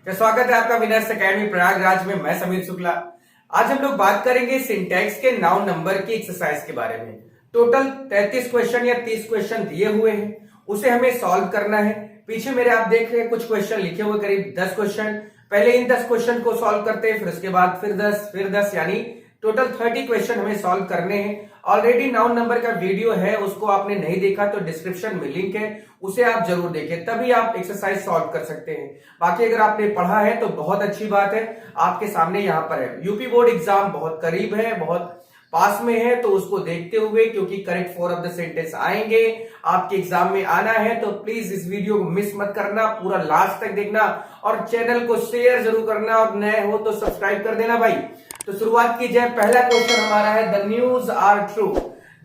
तो स्वागत है आपका विनर्स एकेडमी प्रयागराज में। मैं समीर शुक्ला। आज हम लोग बात करेंगे सिंटैक्स के नाउन नंबर की एक्सरसाइज के बारे में। टोटल 33 क्वेश्चन या 30 क्वेश्चन दिए हुए हैं, उसे हमें सॉल्व करना है। पीछे मेरे आप देख रहे हैं कुछ क्वेश्चन लिखे हुए, करीब 10 क्वेश्चन। पहले इन 10 क्वेश्चन को सॉल्व करते हैं, फिर उसके बाद फिर 10 यानी टोटल 30 क्वेश्चन हमें सॉल्व करने हैं। ऑलरेडी नाउन नंबर का वीडियो है, उसको आपने नहीं देखा तो डिस्क्रिप्शन में लिंक है, उसे आप जरूर देखें, तभी आप एक्सरसाइज सॉल्व कर सकते हैं। बाकी अगर आपने पढ़ा है तो बहुत अच्छी बात है, आपके सामने यहाँ पर है। यूपी बोर्ड एग्जाम बहुत करीब है, बहुत पास में है, तो उसको देखते हुए, क्योंकि correct for of the sentence आएंगे आपके एग्जाम में आना है, तो प्लीज इस वीडियो को मिस मत करना, पूरा लास्ट तक देखना और चैनल को शेयर जरूर करना, और नए हो तो सब्सक्राइब कर देना भाई। तो शुरुआत की जाए। पहला क्वेश्चन हमारा है the news are true.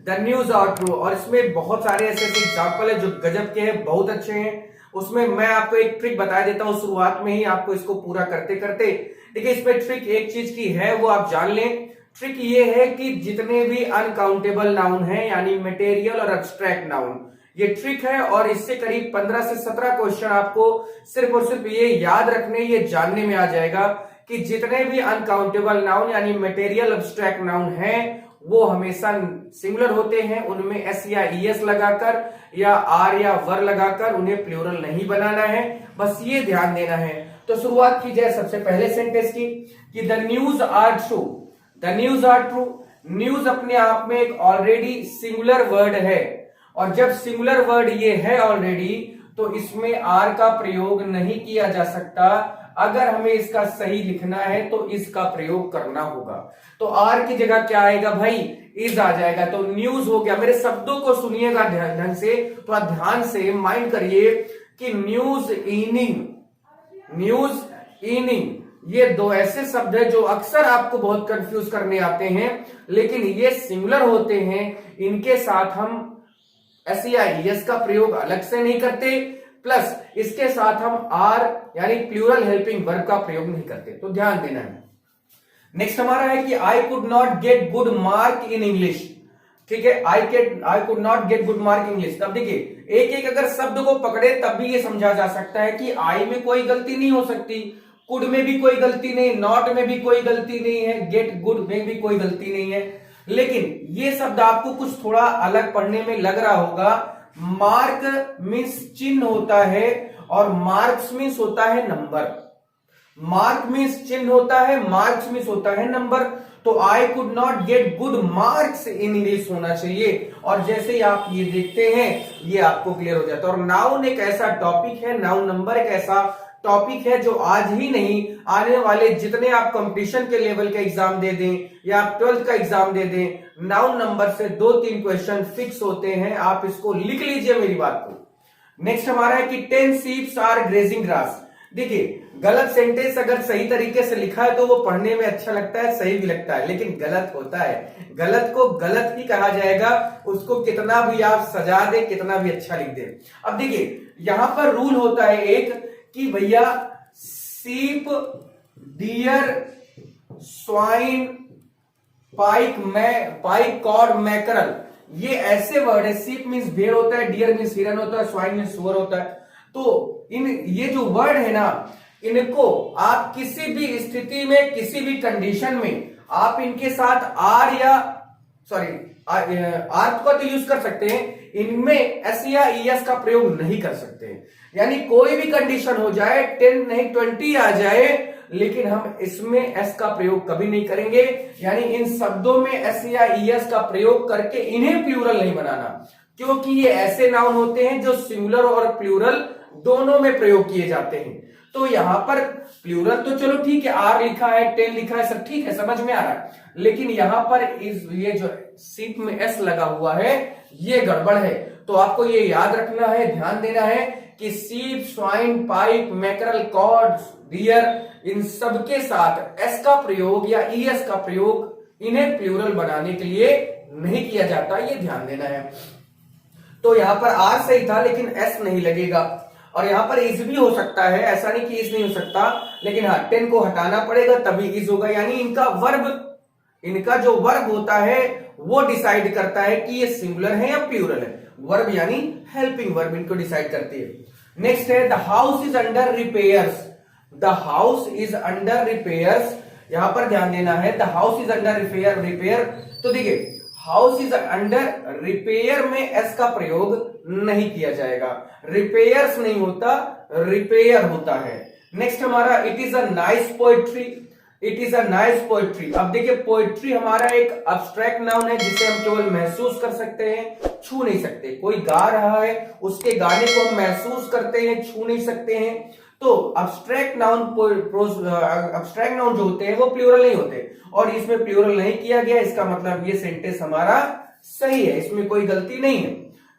The news are true, और इसमें बहुत सारे ऐसे एग्जाम्पल है जो गजब के हैं, बहुत अच्छे हैं। उसमें मैं आपको एक ट्रिक बता देता हूं शुरुआत में ही, आपको इसको पूरा करते करते। देखिए इसमें ट्रिक एक चीज की है, वो आप जान लें। ट्रिक ये है कि जितने भी अनकाउंटेबल नाउन है, यानी मटेरियल और एब्स्ट्रैक्ट नाउन, ये ट्रिक है, और इससे करीब 15 से 17 क्वेश्चन आपको सिर्फ और सिर्फ ये याद रखने, ये जानने में आ जाएगा कि जितने भी अनकाउंटेबल नाउन यानी मटेरियल एब्स्ट्रैक्ट नाउन हैं, वो हमेशा सिंगुलर होते हैं। उनमें एस या ईएस लगाकर या आर या वर लगाकर उन्हें प्लूरल नहीं बनाना है, बस ये ध्यान देना है। तो शुरुआत की जाए सबसे पहले सेंटेंस की कि the news are true. The news are true, news अपने आप में एक ऑलरेडी सिंगुलर वर्ड है, और जब सिंगुलर वर्ड ये है ऑलरेडी, तो इसमें आर का प्रयोग नहीं किया जा सकता। अगर हमें इसका सही लिखना है तो इसका प्रयोग करना होगा। तो आर की जगह क्या आएगा भाई? इज आ जाएगा। तो न्यूज हो गया। मेरे शब्दों को सुनिएगा ढंग से, थोड़ा ध्यान से माइंड करिए कि न्यूज इनिंग, न्यूज इनिंग, ये दो ऐसे शब्द है जो अक्सर आपको बहुत कंफ्यूज करने आते हैं, लेकिन ये सिंगुलर होते हैं। इनके साथ हम एस या एस का प्रयोग अलग से नहीं करते, प्लस इसके साथ हम आर यानी प्लूरल हेल्पिंग वर्ब का प्रयोग नहीं करते, तो ध्यान देना है। नेक्स्ट हमारा है कि I could not get good mark in English. ठीक है, I could not get good mark in English. तब देखिए एक एक अगर शब्द को पकड़े तब भी ये समझा जा सकता है कि आई में कोई गलती नहीं हो सकती, कुड में भी कोई गलती नहीं, नॉट में भी कोई गलती नहीं है, गेट गुड में भी कोई गलती नहीं है। लेकिन ये शब्द आपको कुछ थोड़ा अलग पढ़ने में लग रहा होगा। मार्क मीन्स चिन्ह होता है, और मार्क्स मीन्स होता है नंबर। मार्क मीन्स चिन्ह होता है, मार्क्स मीन्स होता है नंबर। तो I could not get good marks in English होना चाहिए, और जैसे ही आप ये देखते हैं ये आपको क्लियर हो जाता है। और नाउन एक ऐसा टॉपिक है, नाउन नंबर एक ऐसा टॉपिक है जो आज ही नहीं, आने वाले जितने आप कंपटीशन के लेवल का एग्जाम दे दें या आप 12th का एग्जाम दे दें, नाउन नंबर से 2-3 क्वेश्चन फिक्स होते हैं। आप इसको लिख लीजिए मेरी बात को। नेक्स्ट हमारा है कि 10 sheep आर ग्रेजिंग ग्रास। देखिए गलत सेंटेंस अगर सही तरीके से लिखा है तो वो पढ़ने में अच्छा लगता है, सही भी लगता है, लेकिन गलत होता है। गलत को गलत ही कहा जाएगा, उसको कितना भी आप सजा दे, कितना भी अच्छा लिख दे। अब देखिए यहां पर रूल होता है एक कि भैया सीप, डियर, स्वाइन, पाइक, कॉड, मैकरल, ये ऐसे वर्ड है। सीप मीन्स भेड़ होता है, डियर मीन्स हिरन होता है, स्वाइन मीन्स सुअर होता है। तो ये जो वर्ड है ना, इनको आप किसी भी स्थिति में, किसी भी कंडीशन में आप इनके साथ आर का तो यूज कर सकते हैं, इनमें एस या ईएस का प्रयोग नहीं कर सकते। यानी कोई भी कंडीशन हो जाए, 10 नहीं 20 आ जाए, लेकिन हम इसमें एस का प्रयोग कभी नहीं करेंगे। यानी इन शब्दों में एस या ईएस का प्रयोग करके इन्हें प्लूरल नहीं बनाना, क्योंकि ये ऐसे नाउन होते हैं जो सिंगुलर और प्लूरल दोनों में प्रयोग किए जाते हैं। तो यहां पर प्लूरल तो चलो ठीक है, आर लिखा है, 10 लिखा है, सब ठीक है, समझ में आ रहा है, लेकिन यहां पर ये जो सीप में एस लगा हुआ है ये गड़बड़ है। तो आपको ये याद रखना है, ध्यान देना है कि sheep, swine, pike, mackerel, cod, deer, इन सबके साथ एस का प्रयोग या ईएस का प्रयोग इन्हें प्लूरल बनाने के लिए नहीं किया जाता, ये ध्यान देना है। तो यहां पर आर सही था, लेकिन एस नहीं लगेगा। और यहां पर इज भी हो सकता है, ऐसा नहीं कि इज नहीं हो सकता, लेकिन हाँ 10 को हटाना पड़ेगा तभी इज होगा। यानी इनका जो वर्ब होता है वो डिसाइड करता है कि ये सिंगुलर है या प्लूरल है। वर्ब यानी हेल्पिंग वर्ब इनको डिसाइड करती है। नेक्स्ट है the house is under repairs. The house is under repairs, यहां पर ध्यान देना है, the house is under repair. तो देखिए हाउस इज अंडर रिपेयर में एस का प्रयोग नहीं किया जाएगा, रिपेयर्स नहीं होता, रिपेयर होता है। नेक्स्ट हमारा it is a nice poetry, it is a nice poetry. अब देखिए पोएट्री हमारा एक अब्स्ट्रैक्ट नाउन है जिसे हम केवल महसूस कर सकते हैं, छू नहीं सकते। कोई गा रहा है उसके गाने को हम महसूस करते हैं, छू नहीं सकते हैं। तो अब्स्ट्रैक्ट नाउन जो होते हैं वो प्लूरल नहीं होते, और इसमें प्लूरल नहीं किया गया, इसका मतलब ये सेंटेंस हमारा सही है, इसमें कोई गलती नहीं है।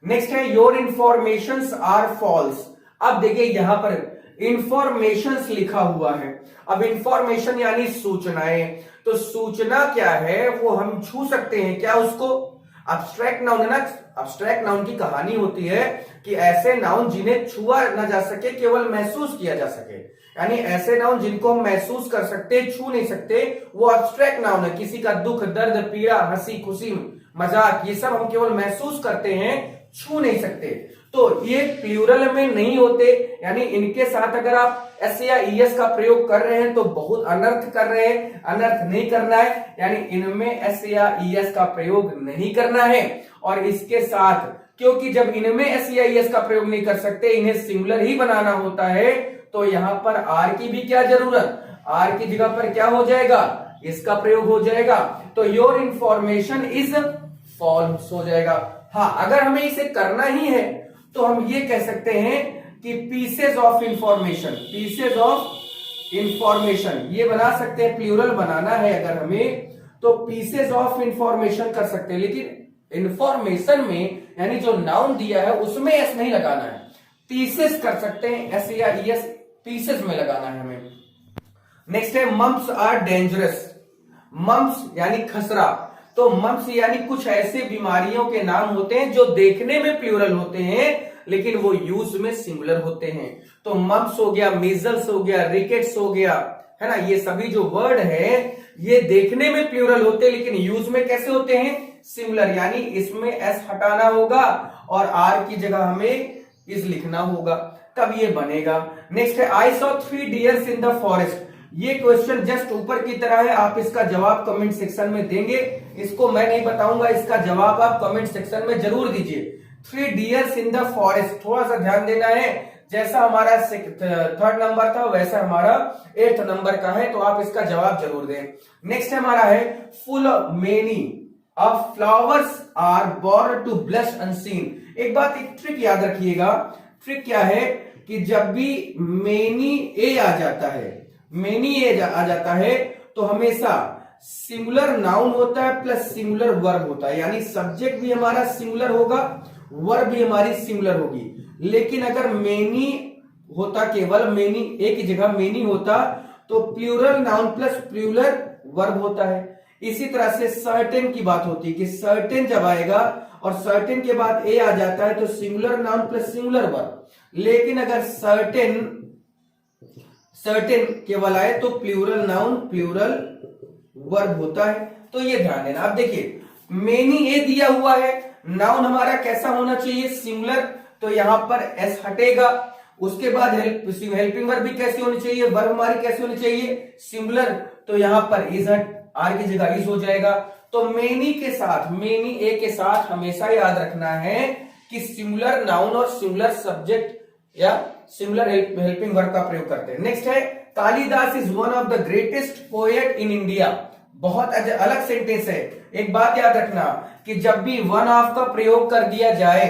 नेक्स्ट है योर इंफॉर्मेशंस आर फॉल्स। अब देखिए यहां पर इंफॉर्मेशंस लिखा हुआ है, अब इंफॉर्मेशन यानी सूचनाएं, तो सूचना क्या है वो हम छू सकते हैं क्या उसको? अब्स्ट्रैक्ट नाउन है ना, अब्स्ट्रैक्ट नाउन की कहानी होती है कि ऐसे नाउन जिन्हें छुआ ना जा सके, केवल महसूस किया जा सके, यानी ऐसे नाउन जिनको हम महसूस कर सकते, छू नहीं सकते, वो अब्स्ट्रैक्ट नाउन है। किसी का दुख, दर्द, पीड़ा, हंसी, खुशी, मजाक, ये सब हम केवल महसूस करते हैं, छू नहीं सकते। तो ये प्लूरल में नहीं होते, यानी इनके साथ अगर आप एस या ईएस का प्रयोग कर रहे हैं तो बहुत अनर्थ कर रहे हैं, अनर्थ नहीं करना है, यानी इनमें एस या ईएस का प्रयोग नहीं करना है। और इसके साथ क्योंकि जब इनमें एस या ईएस का प्रयोग नहीं कर सकते, इन्हें सिंगुलर ही बनाना होता है, तो यहां पर आर की भी क्या जरूरत, आर की जगह पर क्या हो जाएगा, इसका प्रयोग हो जाएगा। तो योर इंफॉर्मेशन इज फॉल्स हो जाएगा। हाँ, अगर हमें इसे करना ही है तो हम ये कह सकते हैं कि pieces of information, pieces of information ये बना सकते हैं, प्लूरल बनाना है अगर हमें तो पीसेज ऑफ इंफॉर्मेशन कर सकते हैं, लेकिन इंफॉर्मेशन में यानी जो नाउन दिया है उसमें एस नहीं लगाना है, पीसेस कर सकते हैं, एस या ईएस पीसेस में लगाना है हमें। नेक्स्ट है मम्स आर डेंजरस। मम्स यानी खसरा, तो मम्स यानी कुछ ऐसे बीमारियों के नाम होते हैं जो देखने में प्लूरल होते हैं लेकिन वो यूज में सिंगुलर होते हैं। तो मम्स हो गया, मीजल्स हो गया, रिकेट्स हो गया, है ना, ये सभी जो वर्ड है ये देखने में प्लूरल होते हैं लेकिन यूज में कैसे होते हैं, सिंगुलर, यानी इसमें एस हटाना होगा और आर की जगह हमें इस लिखना होगा, तब ये बनेगा। नेक्स्ट है I saw 3 dears in the forest. ये क्वेश्चन जस्ट ऊपर की तरह है, आप इसका जवाब कमेंट सेक्शन में देंगे, इसको मैं नहीं बताऊंगा, इसका जवाब आप कमेंट सेक्शन में जरूर दीजिए। 3 डियर्स इन द फॉरेस्ट, थोड़ा सा ध्यान देना है, जैसा हमारा 3rd नंबर था वैसा हमारा 8th नंबर का है, तो आप इसका जवाब जरूर दें। नेक्स्ट हमारा है full many of flowers are born to blush unseen. एक बात, एक ट्रिक याद रखिएगा, ट्रिक क्या है कि जब भी मेनी ए आ जाता है, मेनी ए आ जाता है तो हमेशा सिंगुलर नाउन होता है प्लस सिंगुलर वर्ब होता है, यानी सब्जेक्ट भी हमारा सिंगुलर होगा, वर्ब भी हमारी सिंगुलर होगी। लेकिन अगर मेनी होता, केवल मेनी ए की जगह मेनी होता तो plural noun plus plural verb होता है। इसी तरह से सर्टेन की बात होती है कि सर्टेन जब आएगा और सर्टेन के बाद ए आ जाता है तो singular noun plus singular verb, लेकिन अगर सर्टेन केवल आए तो प्लूरल नाउन प्लूरल वर्ब होता है, तो ये ध्यान देना। अब देखिए मेनी ए दिया हुआ है, नाउन हमारा कैसा होना चाहिए, सिंगुलर, तो यहां पर एस हटेगा। उसके बाद हेल्पिंग वर्ब भी कैसी होनी चाहिए, वर्ब हमारी कैसी होनी चाहिए, सिंगुलर, तो यहां पर इज हट, आर की जगह इज हो जाएगा। तो मेनी के साथ, मेनी ए के साथ हमेशा याद रखना है कि सिंगुलर नाउन और सिंगुलर सब्जेक्ट या सिंगुलर हेल्पिंग वर्ब का प्रयोग करते हैं। नेक्स्ट है Kalidas is one of the greatest poet in India. बहुत अलग सेंटेंस है, एक बात याद रखना कि जब भी वन ऑफ का प्रयोग कर दिया जाए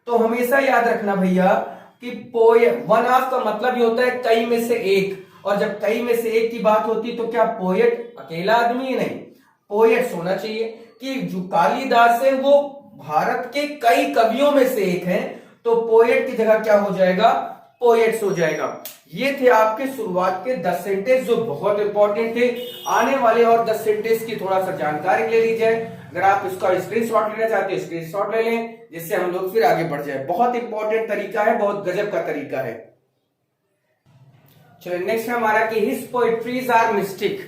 तो हमेशा याद रखना भैया कि पोएट, वन ऑफ का मतलब ये होता है कई में से एक, और जब कई में से एक की बात होती तो क्या पोएट अकेला आदमी ही नहीं, पोएट्स होना चाहिए कि जो कालिदास है वो भारत के कई कवियों में से एक है, तो पोएट की जगह क्या हो जाएगा, पोएट्स हो जाएगा। ये थे आपके शुरुआत के 10 सेंटेंस जो बहुत इंपॉर्टेंट थे। आने वाले और 10 सेंटेंस की थोड़ा सा जानकारी ले लीजिए, अगर आप इसका स्क्रीनशॉट लेना चाहते हैं स्क्रीनशॉट ले लें, जिससे हम लोग फिर आगे बढ़ जाए। बहुत इंपॉर्टेंट तरीका है, बहुत गजब का तरीका है। चलिए नेक्स्ट है हमारा कि हिज पोएट्रीज आर मिस्टिक।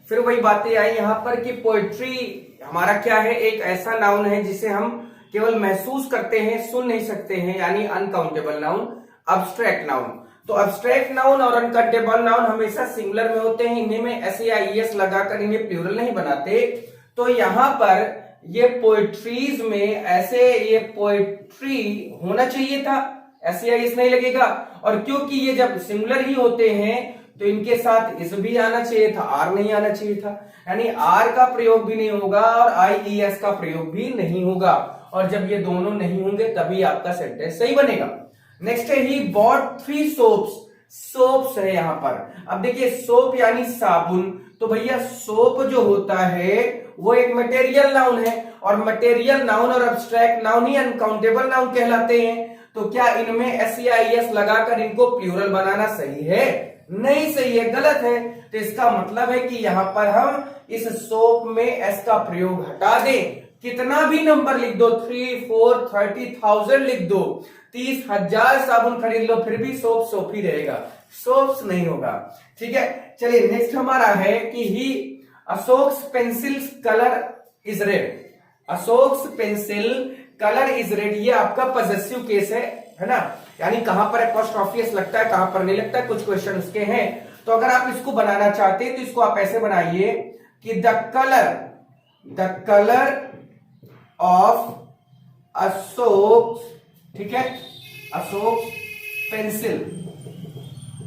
फिर वही बातें आई यहाँ पर कि पोएट्री हमारा क्या है, एक ऐसा नाउन है जिसे हम केवल महसूस करते हैं, सुन नहीं सकते हैं, यानी अनकाउंटेबल नाउन, अब्स्ट्रैक्ट नाउन। तो अब्स्ट्रैक्ट नाउन और अनकाउंटेबल नाउन हमेशा सिंगुलर में होते हैं, इन्हीं में SAIES लगाकर इन्हें प्लूरल नहीं बनाते। तो यहां पर ये पोएट्रीज में ऐसे ये पोएट्री होना चाहिए था, SAIS नहीं लगेगा। और क्योंकि ये जब सिंगुलर ही होते हैं तो इनके साथ इस भी आना चाहिए था, आर नहीं आना चाहिए था, यानी आर का प्रयोग भी नहीं होगा और IES का प्रयोग भी नहीं होगा। और जब ये दोनों नहीं होंगे तभी आपका सेंटेंस सही बनेगा। नेक्स्ट है ही बॉट 3 सोप्स, सोप्स है यहां पर। अब देखिए सोप यानी साबुन, तो भैया सोप जो होता है वो एक मटेरियल नाउन है, और मटेरियल नाउन और अब्स्ट्रैक्ट नाउन ही अनकाउंटेबल नाउन कहलाते हैं। तो क्या इनमें SAIS लगाकर इनको प्लूरल बनाना सही है? नहीं सही है, गलत है। तो इसका मतलब है कि यहां पर हम इस सोप में एस का प्रयोग हटा दें। कितना भी नंबर लिख दो, 3, 4, 30,000 लिख दो, 30,000 साबुन खरीद लो, फिर भी सोप सोप ही रहेगा, सोप्स नहीं होगा। ठीक है, चलिए नेक्स्ट हमारा है कि ही Ashok's pencil colour is red. Ashok's pencil colour is red, ये आपका पॉजेसिव केस है ना, यानी कहां पर एपोस्ट्रोफी एस लगता है, कहां पर नहीं लगता है, कुछ क्वेश्चन उसके हैं। तो अगर आप इसको बनाना चाहते हैं तो इसको आप ऐसे बनाइए कि द कलर ऑफ अशोक, ठीक है, अशोक पेंसिल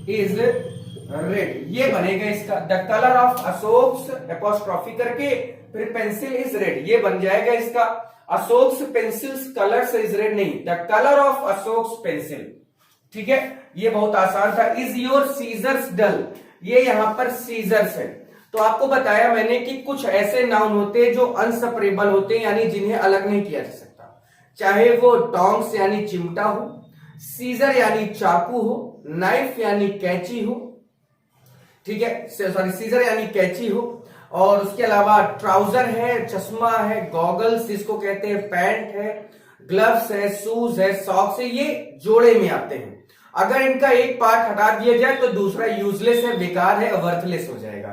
इज रेड, ये बनेगा इसका। The colour of Ashok apostrophe करके फिर पेंसिल इज रेड, ये बन जाएगा इसका। Ashok pencil's colour is red नहीं, the colour of Ashok pencil. ठीक है, ये बहुत आसान था। इज योर सीजर्स डल, ये यहां पर सीजर्स है। तो आपको बताया मैंने कि कुछ ऐसे नाउन होते हैं जो अनसेपरेबल होते हैं, यानी जिन्हें अलग नहीं किया जा सकता, चाहे वो टोंग्स यानी चिमटा हो, सीजर यानी चाकू हो, नाइफ यानी कैंची हो, ठीक है, सॉरी सीजर यानी कैंची हो, और उसके अलावा ट्राउजर है, चश्मा है, गॉगल्स जिसको कहते हैं, पैंट है, ग्लव्स है, शूज है, सॉक्स है, ये जोड़े में आते हैं। अगर इनका एक पार्ट हटा दिया जाए तो दूसरा यूजलेस है, बेकार है, वर्थलेस हो जाएगा।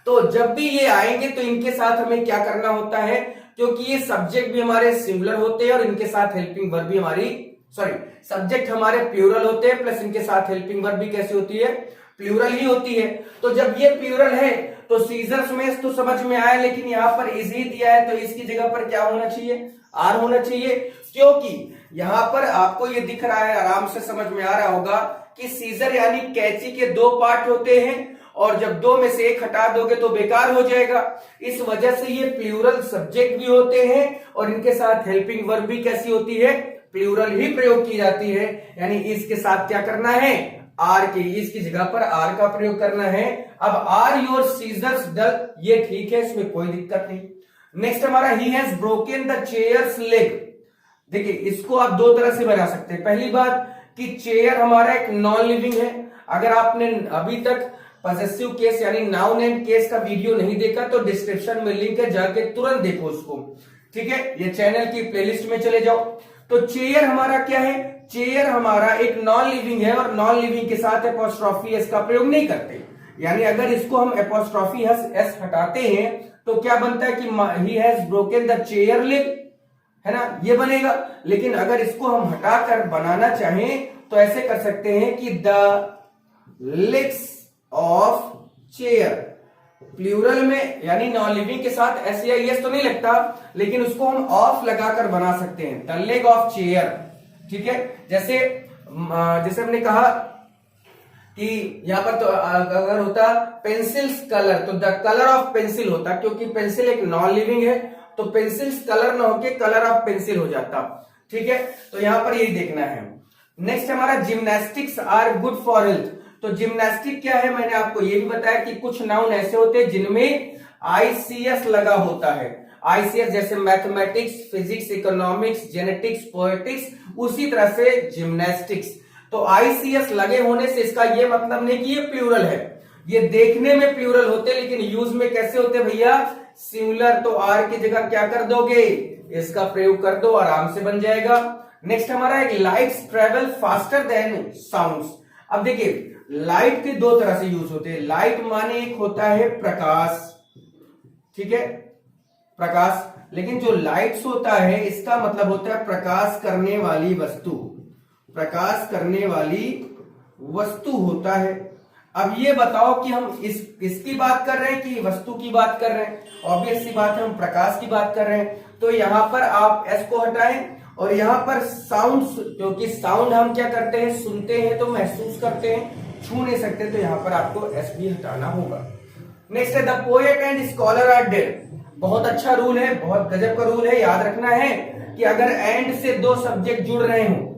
तो जब भी ये आएंगे तो इनके साथ हमें क्या करना होता है, क्योंकि ये सब्जेक्ट भी हमारे सिंगुलर होते हैं और इनके साथ हेल्पिंग वर्ब भी हमारी, सॉरी सब्जेक्ट हमारे प्लूरल होते हैं, प्लस इनके साथ हेल्पिंग वर्ब भी कैसी होती है, प्लूरल ही होती है। तो जब ये प्लूरल है तो सीजर्स में तो समझ में आया, लेकिन यहां पर इज ही दिया है तो इसकी जगह पर क्या होना चाहिए, आर होना चाहिए, क्योंकि यहां पर आपको ये दिख रहा है, आराम से समझ में आ रहा होगा कि सीजर यानी कैंची के 2 पार्ट होते हैं, और जब 2 में से एक हटा दोगे तो बेकार हो जाएगा। इस वजह से ये प्लूरल सब्जेक्ट भी होते हैं और इनके साथ हेल्पिंग वर्ब भी कैसी होती है, प्लूरल ही प्रयोग की जाती है। यानी इसके साथ क्या करना है, आर के, इसकी जगह पर आर का प्रयोग करना है। अब आर योर सीजर्स डल, ये ठीक है, इसमें कोई दिक्कत नहीं। नेक्स्ट हमारा he has broken the chairs leg. देखिए इसको आप 2 तरह से बना सकते हैं। पहली बात कि चेयर हमारा एक नॉन लिविंग है। अगर आपने अभी तक पॉसेसिव केस यानी नाउन एंड केस का वीडियो नहीं देखा तो डिस्क्रिप्शन में लिंक है, जाके तुरंत देखो उसको। ठीक है, ये चैनल की प्लेलिस्ट में चले जाओ। तो चेयर हमारा क्या है, चेयर हमारा एक नॉन लिविंग है, और नॉन लिविंग के साथ एपोस्ट्रोफी एस का प्रयोग नहीं करते। यानी अगर इसको हम एपोस्ट्रोफी एस हटाते हैं तो क्या बनता है कि he has broken the chair leg, है ना, ये बनेगा। लेकिन अगर इसको हम हटाकर बनाना चाहें तो ऐसे कर सकते हैं कि the legs of chair, plural में यानी नॉन लिविंग के साथ SAIS तो नहीं लगता, लेकिन उसको हम ऑफ लगाकर बना सकते हैं, द लेग ऑफ चेयर। ठीक है, जैसे हमने कहा कि यहां पर तो अगर होता पेंसिल्स कलर तो द कलर ऑफ पेंसिल होता, क्योंकि पेंसिल एक नॉन लिविंग है तो पेंसिल्स कलर ना होके कलर ऑफ पेंसिल हो जाता। ठीक है, तो यहां पर यही देखना है। नेक्स्ट हमारा gymnastics are good for health. तो जिम्नास्टिक क्या है, मैंने आपको ये भी बताया कि कुछ नाउन ऐसे होते हैं जिनमें ICS लगा होता है। ICS जैसे mathematics, physics, economics, genetics, poetics, उसी तरह से जिम्नास्टिक्स। तो ICS लगे होने से इसका ये मतलब नहीं कि ये प्लूरल है, ये देखने में प्लूरल होते लेकिन यूज में कैसे होते भैया, सिंगुलर। तो आर की जगह क्या कर दोगे, इसका प्रयोग कर दो, आराम से बन जाएगा। नेक्स्ट हमारा एक lights travel faster than sounds. अब देखिए लाइट के 2 तरह से यूज होते हैं। लाइट माने एक होता है प्रकाश, ठीक है, प्रकाश, लेकिन जो लाइट्स होता है इसका मतलब होता है प्रकाश करने वाली वस्तु, प्रकाश करने वाली वस्तु होता है। अब ये बताओ कि हम इसकी बात कर रहे हैं कि वस्तु की बात कर रहे हैं। ऑब्वियस सी बात है, हम प्रकाश की बात कर रहे हैं। तो यहां पर आप एस को हटाएं और यहां पर साउंड, क्योंकि साउंड हम क्या करते हैं, सुनते हैं तो महसूस करते हैं, छू नहीं सकते, तो यहां पर आपको एस भी हटाना होगा। नेक्स्ट है the poet and scholar are dead. बहुत अच्छा रूल है, बहुत गजब का रूल है। याद रखना है कि अगर एंड से दो सब्जेक्ट जुड़ रहे हो,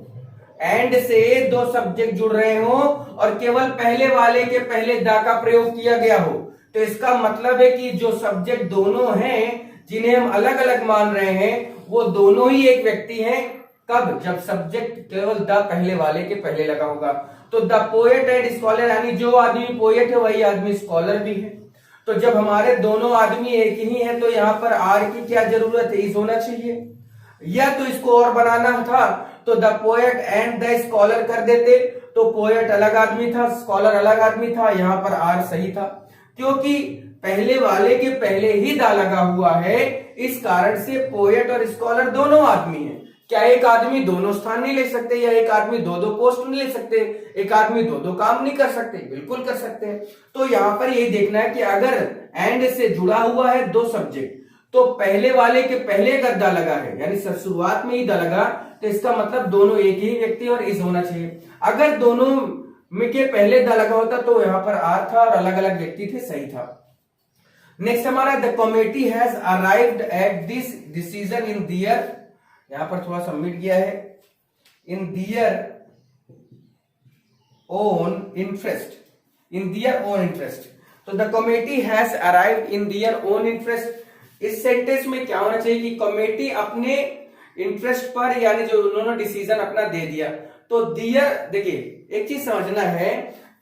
एंड से दो सब्जेक्ट जुड़ रहे हो और केवल पहले वाले के पहले द का प्रयोग किया गया हो, तो इसका मतलब है कि जो सब्जेक्ट दोनों हैं जिन्हें हम अलग अलग मान रहे हैं, वो दोनों ही एक व्यक्ति हैं। कब? जब सब्जेक्ट केवल द पहले वाले के पहले लगा होगा। तो द पोएट एंड स्कॉलर, यानी जो आदमी पोएट है वही आदमी स्कॉलर भी है। तो जब हमारे दोनों आदमी एक ही है तो यहाँ पर आर की क्या जरूरत है, इज होना चाहिए। या तो इसको और बनाना था तो the poet and the scholar कर देते, तो पोएट अलग आदमी था, स्कॉलर अलग आदमी था, यहां पर आर सही था। क्योंकि पहले वाले के पहले ही दा लगा हुआ है, इस कारण से पोएट और स्कॉलर दोनों आदमी हैं। क्या एक आदमी दोनों स्थान नहीं ले सकते, या एक आदमी दो दो पोस्ट नहीं ले सकते, एक आदमी दो दो काम नहीं कर सकते? बिल्कुल कर सकते हैं। तो यहां पर ये देखना है कि अगर एंड से जुड़ा हुआ है दो सब्जेक्ट, तो पहले वाले के पहले अगर दा लगा है, यानी शुरुआत में ही दा लगा, तो इसका मतलब दोनों एक ही व्यक्ति और इज होना चाहिए। अगर दोनों में के पहले दा लगा होता तो यहां पर आर था और अलग अलग व्यक्ति थे, सही था। नेक्स्ट हमारा the committee has arrived at this decision in their, यहां पर थोड़ा सा मिट गया है, in their own interest, in their own interest. तो the committee has arrived in their own interest, इस सेंटेंस में क्या होना चाहिए कि कमेटी अपने इंटरेस्ट पर, यानी जो उन्होंने डिसीजन अपना दे दिया। तो दियर, देखिए एक चीज समझना है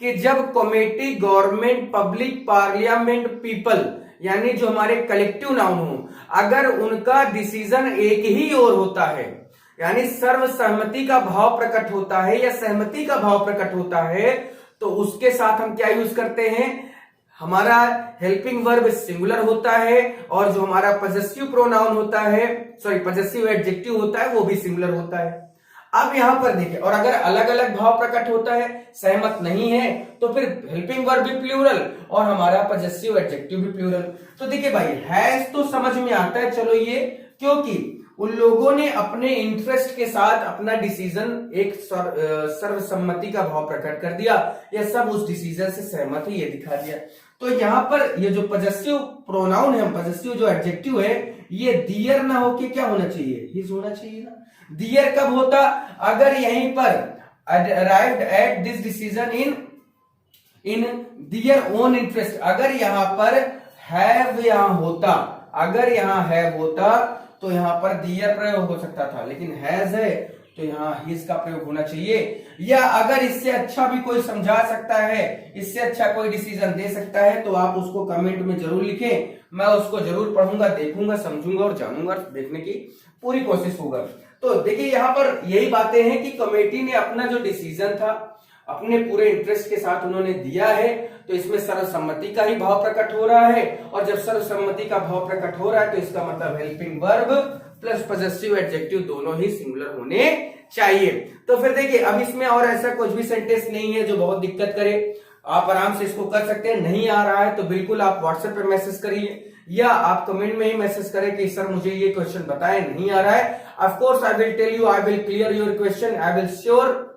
कि जब committee government, public, parliament, people, यानी जो हमारे कलेक्टिव नाउन हो, अगर उनका डिसीजन एक ही ओर होता है, यानी सर्वसहमति का भाव प्रकट होता है या सहमति का भाव प्रकट होता है, तो उसके साथ हम क्या यूज करते हैं, हमारा हेल्पिंग वर्ब सिंगुलर होता है और जो हमारा पजेसिव प्रोनाउन होता है, सॉरी पजेसिव एडजेक्टिव होता है, वो भी सिंगुलर होता है। अब यहां पर देखिए, और अगर अलग अलग भाव प्रकट होता है, सहमत नहीं है, तो फिर हेल्पिंग वर्ब भी प्लूरल और हमारा पजेसिव एडजेक्टिव भी प्लूरल। तो देखिए भाई, हैज तो समझ में आता है, चलो ये, क्योंकि उन लोगों ने अपने इंटरेस्ट के साथ अपना डिसीजन एक सर्वसम्मति का भाव प्रकट कर दिया, या सब उस डिसीजन से सहमत है, ये दिखा दिया। तो यहां पर ये जो पजेसिव प्रोनाउन है, पजेसिव जो एडजेक्टिव है, ये दियर ना होके क्या होना चाहिए, हिज होना चाहिए ना। दियर कब होता, अगर यहीं पर arrived at this decision in their own interest, अगर यहां पर हैव यहां होता, अगर यहां हैव होता तो यहां पर दियर प्रयोग हो सकता था, लेकिन हैज है तो यहां हिज का प्रयोग होना चाहिए। या अगर इससे अच्छा भी कोई समझा सकता है, इससे अच्छा कोई डिसीजन दे सकता है, तो आप उसको कमेंट में जरूर लिखें, मैं उसको जरूर पढ़ूंगा, देखूंगा, समझूंगा और जानूंगा, देखने की पूरी कोशिश होगा। तो देखिए यहां पर यही बातें हैं कि कमेटी ने अपना जो डिसीजन था अपने पूरे इंटरेस्ट के साथ उन्होंने दिया है, तो इसमें सर्वसम्मति का ही भाव प्रकट हो रहा है, और जब सर्वसम्मति का भाव प्रकट हो रहा है तो इसका मतलब helping verb plus possessive adjective दोनों ही सिंगुलर होने चाहिए। तो फिर देखिए, अब इसमें और ऐसा कुछ भी सेंटेंस नहीं है जो बहुत दिक्कत करे, आप आराम से इसको कर सकते हैं। नहीं आ रहा है तो बिल्कुल आप व्हाट्सएप पे मैसेज करिए, या आप कमेंट में ही मैसेज करें कि सर मुझे ये क्वेश्चन बताएं, नहीं आ रहा है। Of course I will tell you, I will clear your question, I will sure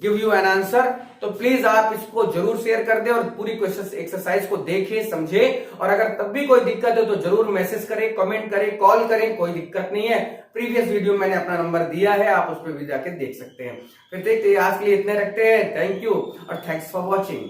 give you an answer. तो प्लीज आप इसको जरूर शेयर कर दें और पूरी क्वेश्चन एक्सरसाइज को देखें, समझें, और अगर तब भी कोई दिक्कत हो तो जरूर मैसेज करें, कमेंट करें, कॉल करें, कोई दिक्कत नहीं है। प्रीवियस वीडियो में मैंने अपना नंबर दिया है, आप उस पर भी जाके देख सकते हैं। फिर देखते हैं, आज के लिए इतने रखते हैं। थैंक यू और थैंक्स फॉर वॉचिंग।